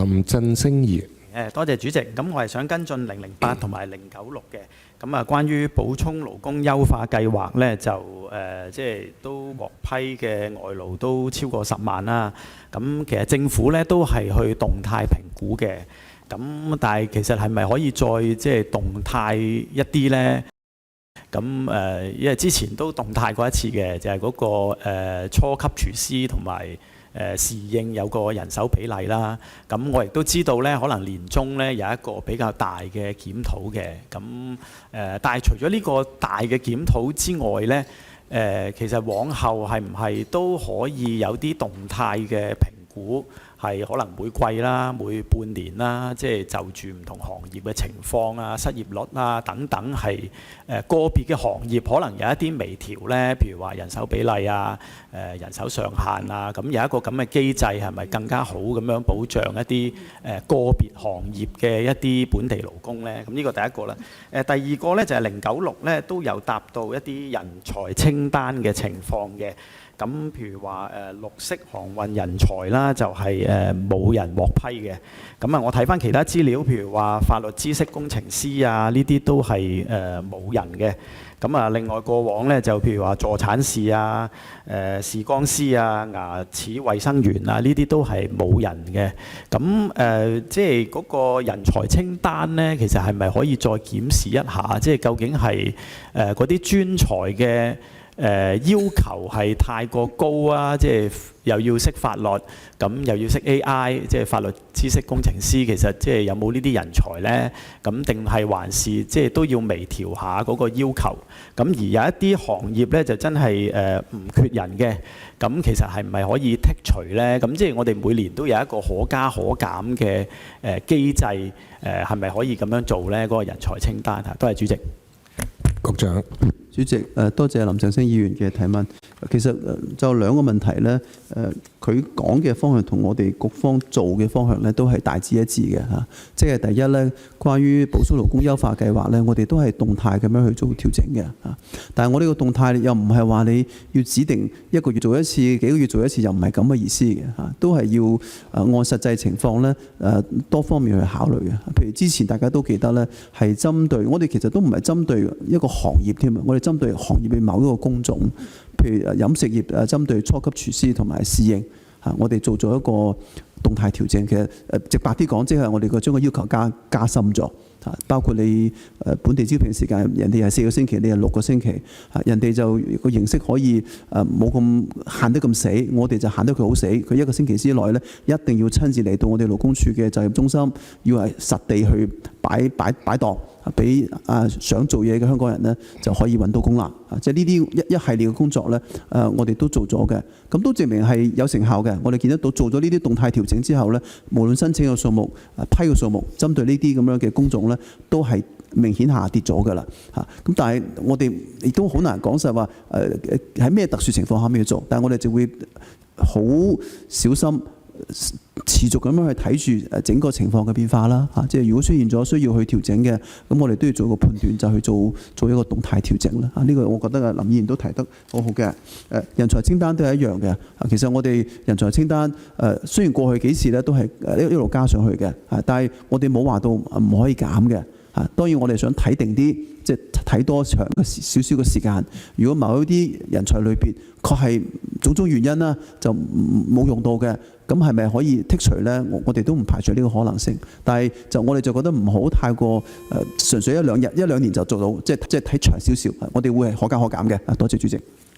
林振昇議員。多謝主席。咁我係想跟進008同埋096嘅。咁啊，關於補充勞工優化計劃咧，就即係都獲批嘅外勞都超過10萬啦。咁其實政府咧都係去動態評估嘅。咁但係其實係咪可以再即係動態一啲咧？咁因為之前都動態過一次嘅，就係嗰個初級廚師同埋侍應有個人手比例啦。咁我亦都知道咧，可能年中咧有一個比較大嘅檢討嘅。咁但係除咗呢個大嘅檢討之外咧，其實往後係唔係都可以有啲動態嘅評估？係可能每季啦、每半年啦，即係就住唔同行業嘅情況啊、失業率啊等等，係個別嘅行業可能有一啲微調咧，譬如話人手比例啊、人手上限啊，咁有一個咁嘅機制係咪更加好咁樣保障一啲個別行業嘅一啲本地勞工咧？咁呢個第一個啦。第二個咧就係096咧都有答到一啲人才清單嘅情況嘅。咁譬如話綠色航運人才啦，就係冇人獲批嘅。咁啊，我睇翻其他資料，譬如話法律知識工程師啊，呢啲都係冇人嘅。咁啊，另外過往咧就譬如話助產士啊、視光師啊、牙齒衛生員啊，呢啲都係冇人嘅。咁即係嗰個人才清單咧，其實係咪可以再檢視一下？即係究竟係嗰啲專才嘅要求係太過高啊！即係又要識法律，咁又要識 AI， 即係法律知識工程師，其實即係有冇呢啲人才呢？咁定係還是即係都要微調下嗰個要求？咁而有一啲行業呢，就真係唔缺人嘅，咁其實係唔係可以剔除呢？咁即係我哋每年都有一個可加可減嘅機制，係咪可以咁樣做呢？嗰個人才清單嚇，多謝主席。局長。主席，多謝林振昇議員嘅提問。其實就兩個問題咧，佢講嘅方向同我哋局方做嘅方向咧都係大致一致嘅嚇。即係第一咧，關於補充勞工優化計劃咧，我哋都係動態咁樣去做調整嘅嚇。但係我呢個動態又唔係話你要指定1個月做一次、幾個月做一次，又唔係咁嘅意思嘅嚇。都係要按實際情況咧多方面去考慮嘅。譬如之前大家都記得咧，係針對我哋其實都唔係針對一個行業添啊，我哋針對行業嘅某一個工種，譬如飲食業針對初級廚師同埋侍應嚇，我哋做咗一個動態調整。其實直白啲講，即係我哋將個要求加深咗嚇，包括你本地招聘時間，人哋係4個星期，你係6個星期嚇，人哋就個形式可以冇咁限得咁死，我哋就限得佢好死。佢1個星期之內咧，一定要親自嚟到我哋勞工處嘅就業中心，要係實地去擺檔。俾想做嘢嘅香港人咧就可以揾到工啦。即係呢啲一系列嘅工作咧，我哋都做咗嘅，咁都證明係有成效嘅。我哋見得到做咗呢啲動態調整之後咧，無論申請嘅數目、批嘅數目，針對呢啲咁樣嘅工種咧，都係明顯下跌咗㗎啦嚇。咁但係我哋亦都好難講實話喺咩特殊情況下面去做，但係我哋就會好小心。持續咁樣去睇住整個情況嘅變化啦嚇，即係如果出現咗需要去調整嘅，咁我哋都要做一個判斷，就去做一個動態調整啦。呢個我覺得林議員都提得好好嘅。人才清單都係一樣嘅。其實我哋人才清單雖然過去幾次咧都係一路加上去嘅，但係我哋冇話到唔可以減嘅。當然我哋想睇定啲，即係睇多長少少嘅時間。如果某一啲人才類別確係種種原因啦，就冇用到嘅，咁係咪可以剔除呢？我哋都唔排除呢個可能性。但係我哋就覺得唔好太過純粹一兩年就做到，即係睇長少少。我哋會係可加可減嘅。多謝主席。